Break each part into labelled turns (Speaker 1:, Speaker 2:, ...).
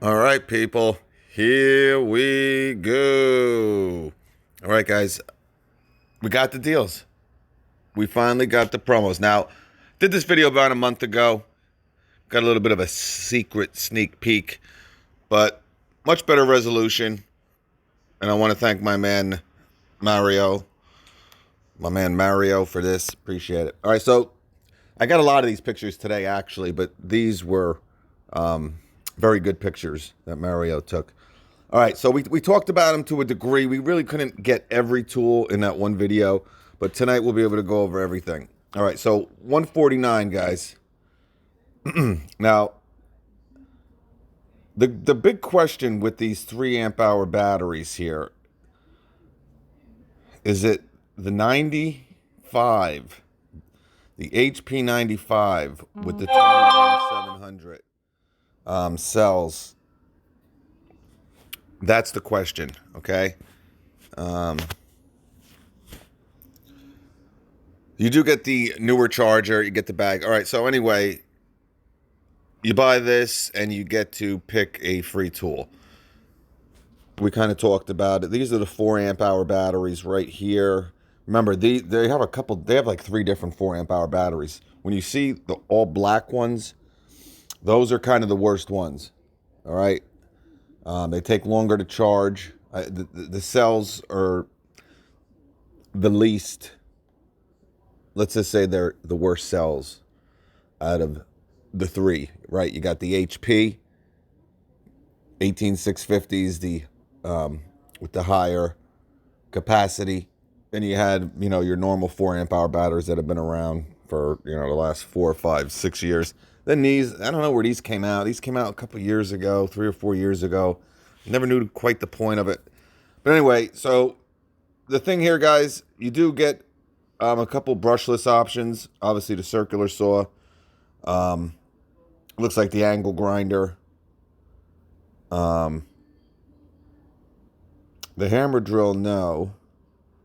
Speaker 1: All right, people, here we go. All right, guys, we got the deals. We finally got the promos. Now, did this video about a month ago. Got a little bit of a secret sneak peek, but much better resolution. And I want to thank Mario, my man Mario, for this. Appreciate it. All right, so I got a lot of these pictures today, actually, but these were very good pictures that Mario took. All right, so we talked about them to a degree. We really couldn't get every tool in that one video, but tonight we'll be able to go over everything. All right, so 149, guys. Now, the big question with these 3 amp hour batteries here, is it the 95, the HP 95 with the 21700 cells? That's the question, okay? You do get the newer charger, you get the bag. All right, so anyway, you buy this and you get to pick a free tool. We kind of talked about it. These are the 4 amp hour batteries right here. Remember, they have like 3 different 4 amp hour batteries. When you see the all black ones, those are kind of the worst ones. All right. They take longer to charge. The cells are the least, let's just say they're the worst cells out of the 3, right? You got the HP 18650s, the with the higher capacity. Then you had, your normal 4 amp hour batteries that have been around for, the last 4, 5, 6 years. Then these, I don't know where these came out. These came out a couple years ago, 3 or 4 years ago. Never knew quite the point of it. But anyway, so the thing here, guys, you do get a couple brushless options. Obviously, the circular saw. Looks like the angle grinder. The hammer drill, no.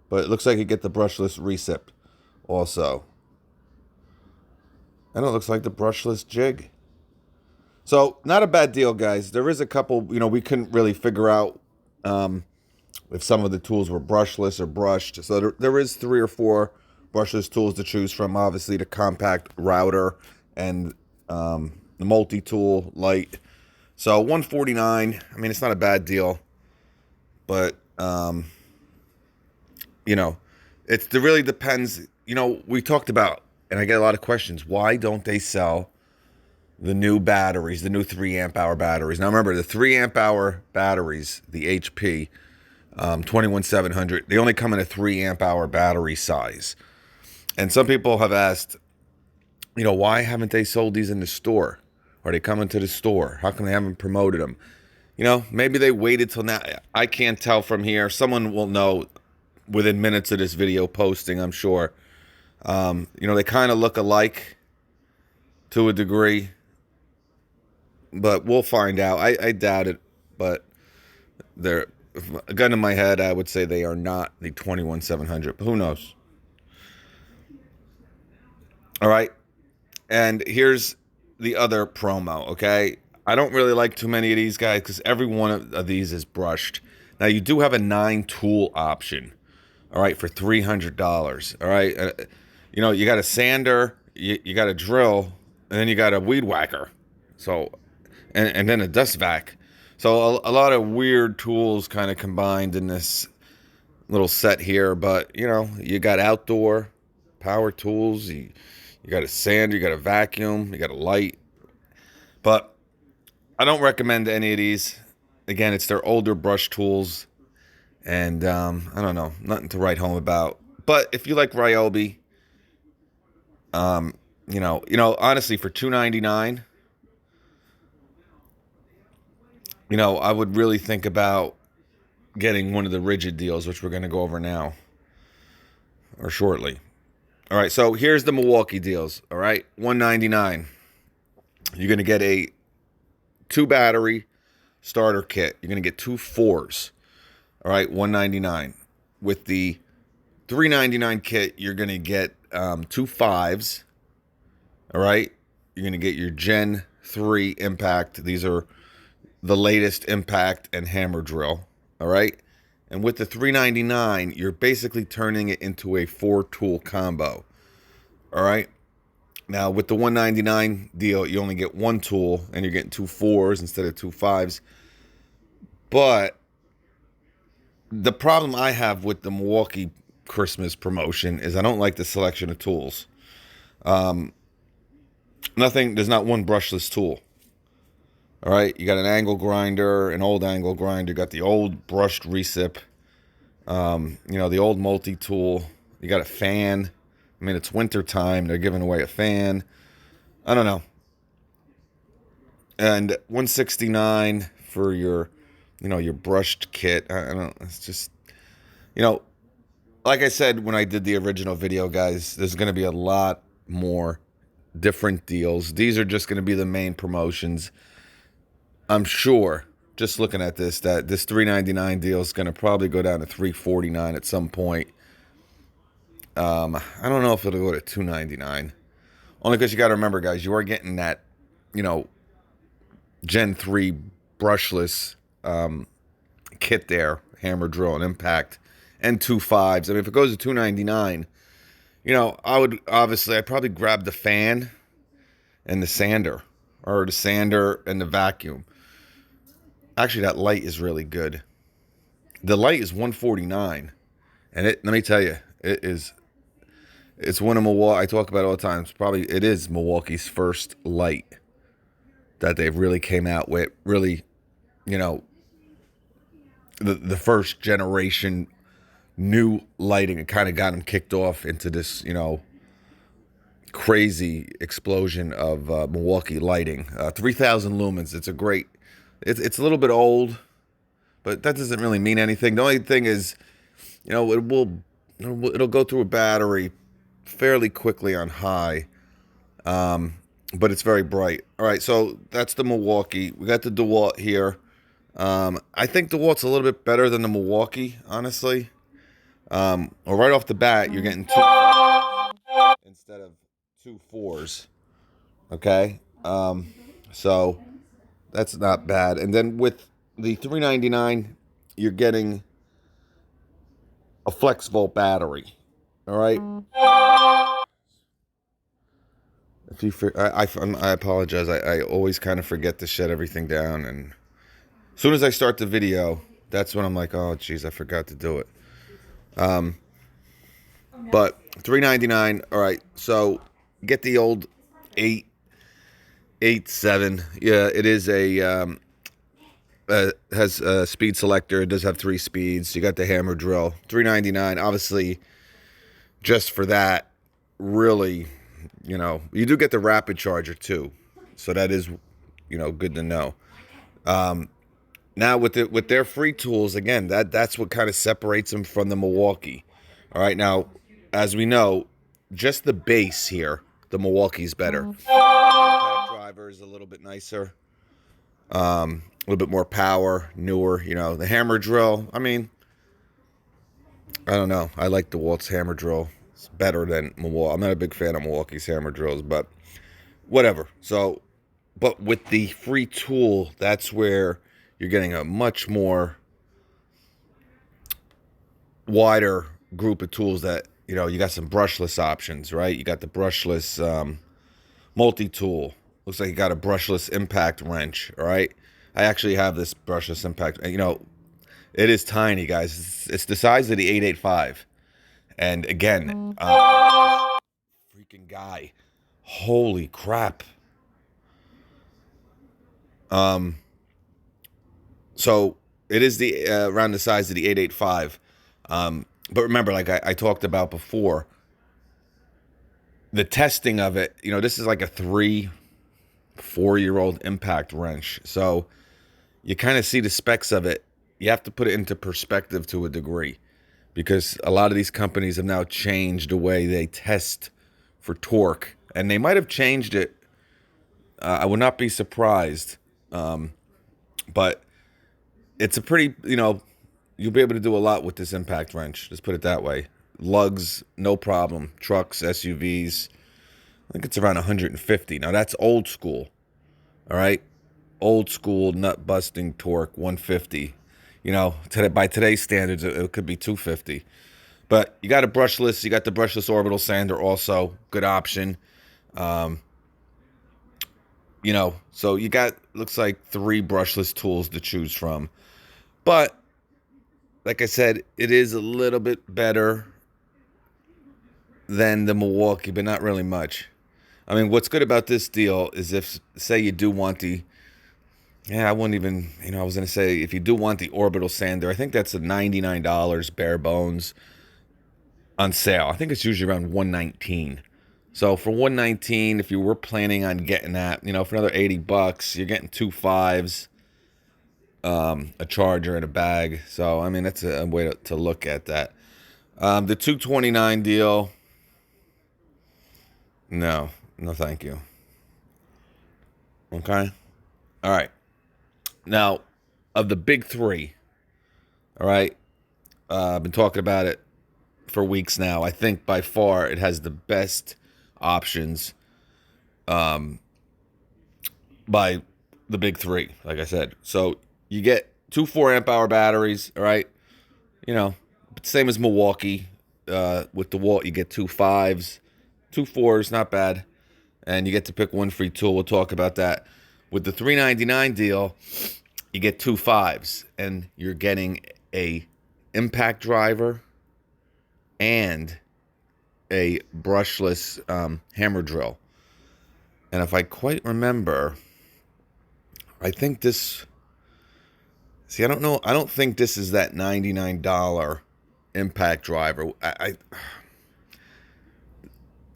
Speaker 1: But it looks like you get the brushless recip also. And it looks like the brushless jig. So, not a bad deal, guys. There is a couple, we couldn't really figure out if some of the tools were brushless or brushed. So, there is 3 or 4 brushless tools to choose from. Obviously, the compact router and the multi-tool light. So, 149, I mean, it's not a bad deal. But, it really depends. We talked about, and I get a lot of questions, why don't they sell the new batteries, the new 3 amp hour batteries? Now remember, the 3 amp hour batteries, the HP 21700, they only come in a 3 amp hour battery size. And some people have asked, why haven't they sold these in the store? Are they coming to the store? How come they haven't promoted them? Maybe they waited till now. I can't tell from here. Someone will know within minutes of this video posting, I'm sure. They kind of look alike to a degree, but we'll find out. I doubt it, but they're a gun in my head. I would say they are not the 21700, but who knows? All right, and here's the other promo. Okay, I don't really like too many of these guys because every one of these is brushed. Now you do have a 9 tool option. All right, for $300. All right, you got a sander, you got a drill, and then you got a weed whacker. So, and then a dust vac. So a lot of weird tools kind of combined in this little set here. But you got outdoor power tools. You got a sander, you got a vacuum, you got a light. But I don't recommend any of these. Again, it's their older brush tools. And I don't know, nothing to write home about. But if you like Ryobi, honestly, for $299, I would really think about getting one of the rigid deals, which we're going to go over now or shortly. All right, so here's the Milwaukee deals. All right, $199. You're going to get a 2 battery starter kit. You're going to get 2 4s. All right, $199. With the $399 kit, you're going to get 2 5s. All right, you're going to get your Gen 3 Impact. These are the latest impact and hammer drill. All right. And with the $399, you're basically turning it into a 4-tool combo. All right. Now with the $199 deal, you only get 1 tool and you're getting 2 4s instead of 2 5s. But the problem I have with the Milwaukee Christmas promotion is I don't like the selection of tools. There's not one brushless tool. All right, you got an angle grinder, an old angle grinder. You got the old brushed recip. The old multi-tool. You got a fan. I mean, it's winter time. They're giving away a fan. I don't know. And $169 for your brushed kit. I don't know. It's just, like I said when I did the original video, guys, there's going to be a lot more different deals. These are just going to be the main promotions. I'm sure, just looking at this, that this $399 deal is going to probably go down to $349 at some point. I don't know if it'll go to $299. Only because you got to remember, guys, you are getting that, Gen 3 brushless kit there, hammer, drill, and impact, and 2 5s. I mean, if it goes to $299, I'd probably grab the fan and the sander, or the sander and the vacuum. Actually, that light is really good. The light is $149, and let me tell you, it's one of Milwaukee. I talk about it all the time. It is Milwaukee's first light that they've really came out with. Really, the first generation new lighting. It kind of got them kicked off into this, crazy explosion of Milwaukee lighting. 3,000 lumens. It's a great. It's a little bit old, but that doesn't really mean anything. The only thing is, it'll go through a battery fairly quickly on high, but it's very bright. All right, so that's the Milwaukee. We got the DeWalt here. I think DeWalt's a little bit better than the Milwaukee, honestly. Right off the bat, you're getting 2 instead of 2 4s. Okay, so that's not bad. And then with the $399, you're getting a flex volt battery. All right. I apologize. I always kind of forget to shut everything down, and as soon as I start the video, that's when I'm like, oh, geez, I forgot to do it. But $399. All right. So get the old 887. Yeah, it is has a speed selector. It does have 3 speeds. You got the hammer drill. $399. Obviously, just for that, really, you do get the rapid charger too. So that is, good to know. Now with their free tools, again, that's what kind of separates them from the Milwaukee. All right, now as we know, just the base here, the Milwaukee's better. Impact driver is a little bit nicer, a little bit more power, newer. The hammer drill. I mean, I don't know. I like DeWalt's hammer drill. It's better than Milwaukee. I'm not a big fan of Milwaukee's hammer drills, but whatever. So, but with the free tool, that's where you're getting a much more wider group of tools that, you got some brushless options, right? You got the brushless multi-tool. Looks like you got a brushless impact wrench, all right? I actually have this brushless impact. It is tiny, guys. It's the size of the 885. And again, freaking guy. Holy crap. So it is around the size of the 885. But remember, like I talked about before, the testing of it, this is like a 3-4-year-old impact wrench. So you kind of see the specs of it. You have to put it into perspective to a degree, because a lot of these companies have now changed the way they test for torque, and they might have changed it. I would not be surprised. But it's a pretty, you'll be able to do a lot with this impact wrench. Just put it that way. Lugs, no problem. Trucks, SUVs, I think it's around 150. Now that's old school. All right. old school nut busting torque 150. By today's standards, it could be 250. But you got a brushless. You got the brushless orbital sander also. Good option. Um, so you got, looks like 3 brushless tools to choose from. But like I said, it is a little bit better than the Milwaukee, but not really much. I mean, what's good about this deal is if, say, you do want I wouldn't even, I was going to say, if you do want the orbital sander, I think that's a $99 bare bones on sale. I think it's usually around $119. So for $119, if you were planning on getting that, for another $80, you're getting 2 5s, a charger, and a bag. So, I mean, that's a way to look at that. The $229 deal, no, thank you. Okay? All right. Now, of the big 3, all right, I've been talking about it for weeks now. I think by far it has the best options by the big 3, like I said. So you get 2 4-amp hour batteries, all right? Same as Milwaukee. With DeWalt, you get 2 5s, 2 4s, not bad. And you get to pick 1 free tool. We'll talk about that. With the $399 deal, you get 2 5s, and you're getting a impact driver and a brushless hammer drill. And if I quite remember, I think this... See, I don't know. I don't think this is that $99 impact driver.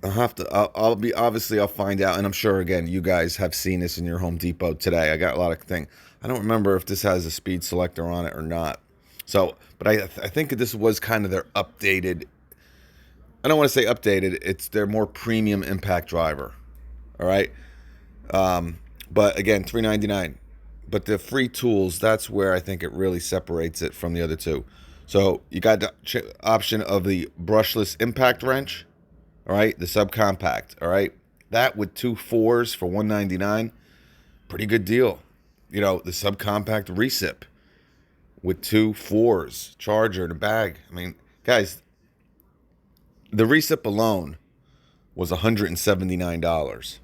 Speaker 1: I'll have to... I'll find out, and I'm sure, again, you guys have seen this in your Home Depot today. I got a lot of things. I don't remember if this has a speed selector on it or not. So, but I think this was kind of their updated... I don't want to say updated. It's their more premium impact driver. All right. But again, $399. But the free tools, that's where I think it really separates it from the other two. So you got the option of the brushless impact wrench. All right. The subcompact. All right. That with 2 4s for $199. Pretty good deal. The subcompact recip with 2 4s, charger and a bag. I mean, guys, the recip alone was $179.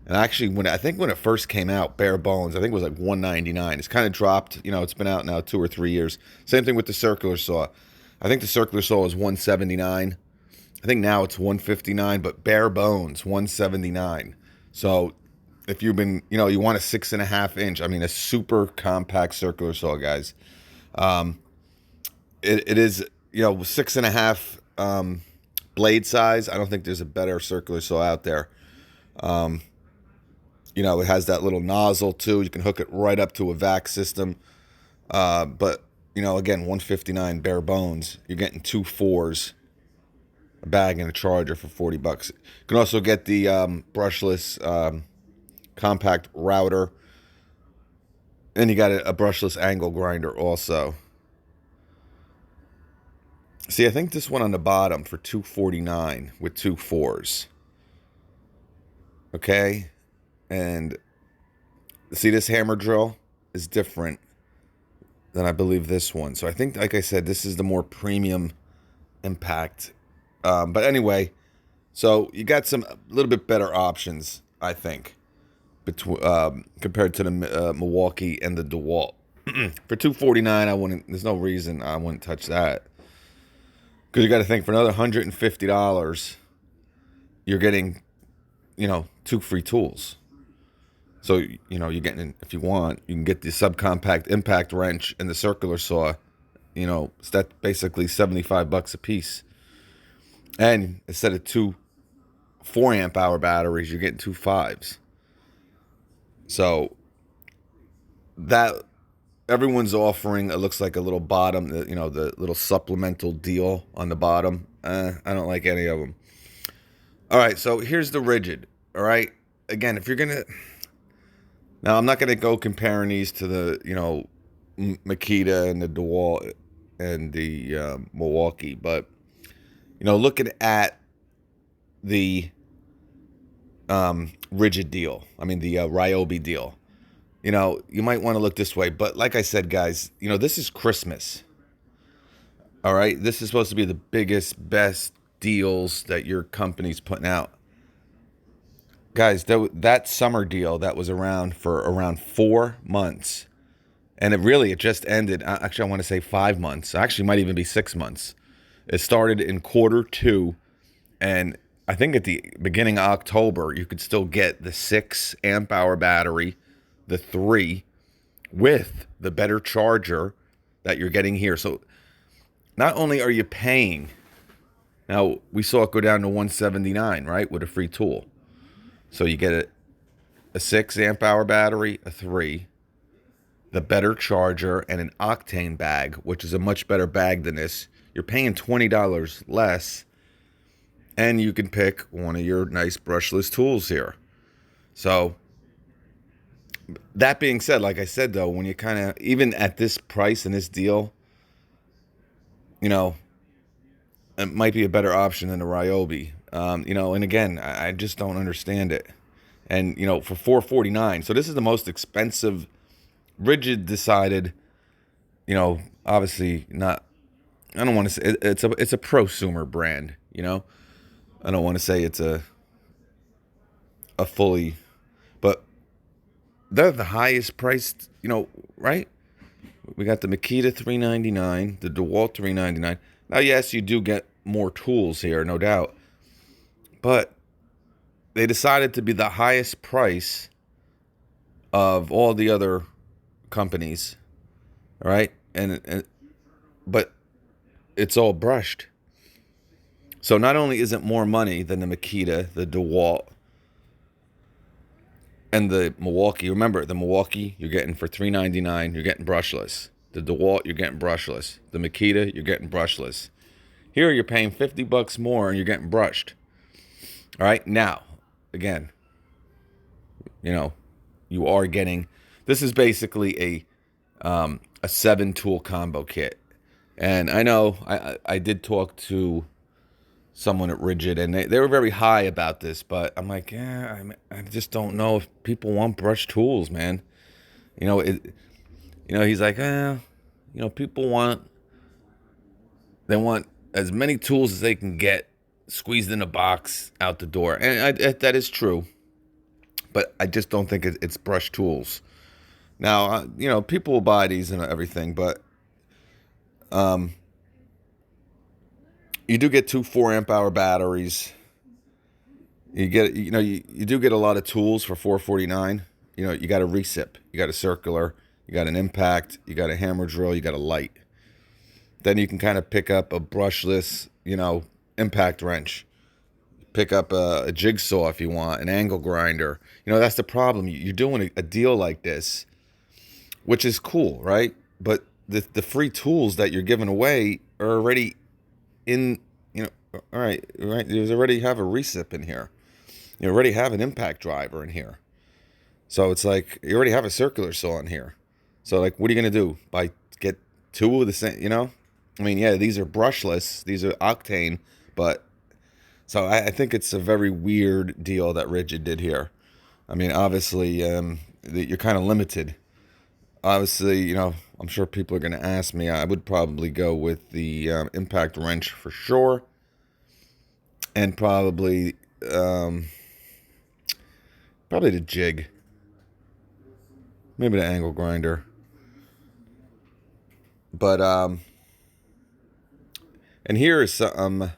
Speaker 1: And actually, when it first came out, bare bones, I think it was like $199. It's kind of dropped. It's been out now 2 or 3 years. Same thing with the circular saw. I think the circular saw was $179. I think now it's $159, but bare bones, $179. So if you've been, you want a 6.5 inch, I mean, a super compact circular saw, guys. It is, 6.5 blade size. I don't think there's a better circular saw out there. It has that little nozzle too. You can hook it right up to a vac system. But again, $159 bare bones. You're getting 2 4s, a bag, and a charger for $40. You can also get the brushless compact router, and you got a brushless angle grinder also. See, I think this one on the bottom for $249 with 2 4s. Okay, and see, this hammer drill is different than I believe this one. So I think, like I said, this is the more premium impact. But anyway, so you got some a little bit better options, I think, compared to the Milwaukee and the DeWalt. For $249, I wouldn't. There's no reason I wouldn't touch that. Because you got to think, for another $150, you're getting, 2 free tools. So, you're getting, if you want, you can get the subcompact impact wrench and the circular saw. That's basically $75 a piece. And instead of 2 4-amp hour batteries, you're getting 2 5s. So that everyone's offering, it looks like a little bottom, the little supplemental deal on the bottom. I don't like any of them. All right, so here's the rigid. All right, again, if you're gonna, now I'm not gonna go comparing these to the Makita and the DeWalt and the Milwaukee, but looking at the rigid deal, I mean the Ryobi deal, you might want to look this way. But like I said, guys, this is Christmas. All right. This is supposed to be the biggest, best deals that your company's putting out. Guys, that summer deal that was around for around 4 months. And it just ended. Actually, I want to say 5 months. Actually, might even be 6 months. It started in Q2. And I think at the beginning of October, you could still get the 6 amp hour battery, the 3, with the better charger that you're getting here. So not only are you paying, now we saw it go down to 179, right, with a free tool. So you get a 6 amp hour battery, a 3, the better charger, and an octane bag, which is a much better bag than this. You're paying $20 less, and you can pick one of your nice brushless tools here. So that being said, like I said, though, when you kind of, even at this price and this deal, it might be a better option than the Ryobi. And again, I just don't understand it. And, for $449, so this is the most expensive. Rigid decided, obviously not. I don't want to say it's a prosumer brand. I don't want to say it's a fully, but they're the highest priced. Right? We got the Makita $399, the DeWalt $399. Now, yes, you do get more tools here, no doubt, but they decided to be the highest price of all the other companies, right? But it's all brushed. So not only is it more money than the Makita, the DeWalt, and the Milwaukee. Remember, the Milwaukee you're getting for $399, you're getting brushless. The DeWalt you're getting brushless. The Makita you're getting brushless. Here you're paying $50 more and you're getting brushed. All right, now again, you are getting. This is basically a 7-tool combo kit. And I know I did talk to someone at Rigid, and they were very high about this, but I'm like, yeah, I just don't know if people want brush tools, man. He's like, people they want as many tools as they can get squeezed in a box out the door. And that is true, but I just don't think it's brush tools. Now, people will buy these and everything, but you do get 2 4-amp-hour batteries. You get, you do get a lot of tools for $449. You got a recip, you got a circular, you got an impact, you got a hammer drill, you got a light. Then you can kind of pick up a brushless, impact wrench. Pick up a jigsaw if you want, an angle grinder. That's the problem. You're doing a deal like this, which is cool, right? But the free tools that you're giving away are already in, all right. You already have a recip in here. You already have an impact driver in here. So it's like you already have a circular saw in here. So like, what are you gonna do? Get 2 of the same? I mean, yeah, these are brushless. These are octane, but so I think it's a very weird deal that Rigid did here. I mean, obviously, you're kind of limited. Obviously, I'm sure people are going to ask me. I would probably go with the impact wrench for sure. And probably the jig. Maybe the angle grinder. But, and here is something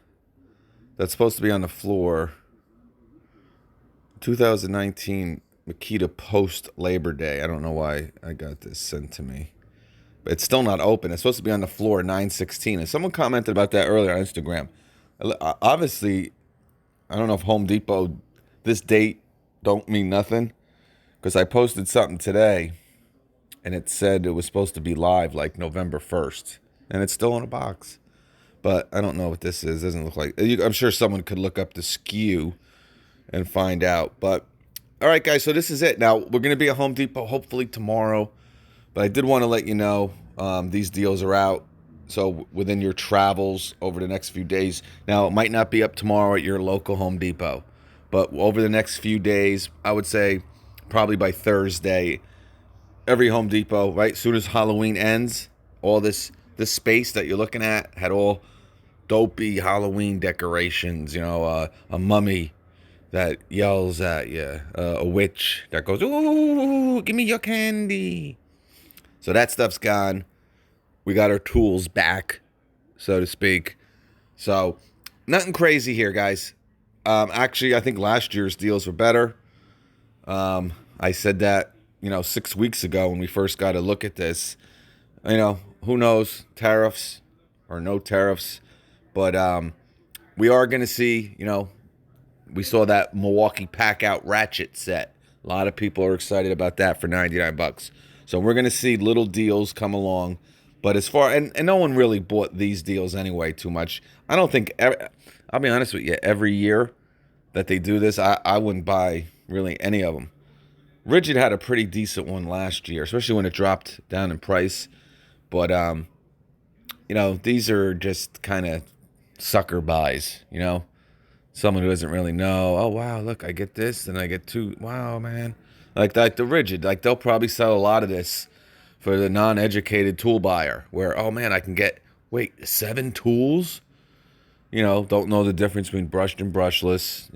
Speaker 1: that's supposed to be on the floor. 2019 Makita post Labor Day. I don't know why I got this sent to me. But it's still not open. It's supposed to be on the floor 9/16. And someone commented about that earlier on Instagram. Obviously, I don't know if Home Depot, this date don't mean nothing. Because I posted something today and it said it was supposed to be live like November 1st. And it's still in a box. But I don't know what this is. It doesn't look like. I'm sure someone could look up the SKU and find out. But all right, guys, so this is it. Now, we're going to be at Home Depot hopefully tomorrow. But I did want to let you know these deals are out. So within your travels over the next few days. Now, it might not be up tomorrow at your local Home Depot. But over the next few days, I would say probably by Thursday, every Home Depot, right? As soon as Halloween ends, all this space that you're looking at had all dopey Halloween decorations. You know, a mummy that yells at you, a witch that goes, "Ooh, give me your candy." So that stuff's gone. We got our tools back, so to speak. So nothing crazy here, guys. Actually, I think last year's deals were better. I said that, 6 weeks ago when we first got a look at this. Who knows, tariffs or no tariffs. But we are going to see, we saw that Milwaukee pack out ratchet set. A lot of people are excited about that for $99. So we're going to see little deals come along. But as far, and no one really bought these deals anyway too much. I don't think, I'll be honest with you, every year that they do this, I wouldn't buy really any of them. Rigid had a pretty decent one last year, especially when it dropped down in price. But, these are just kind of sucker buys, Someone who doesn't really know, oh, wow, look, I get this and I get two. Wow, man. Like the Rigid, like they'll probably sell a lot of this for the non-educated tool buyer where, oh, man, I can get, 7 tools? Don't know the difference between brushed and brushless,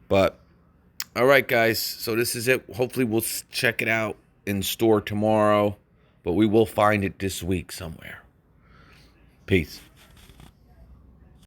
Speaker 1: But, all right, guys, so this is it. Hopefully we'll check it out in store tomorrow, but we will find it this week somewhere. Peace.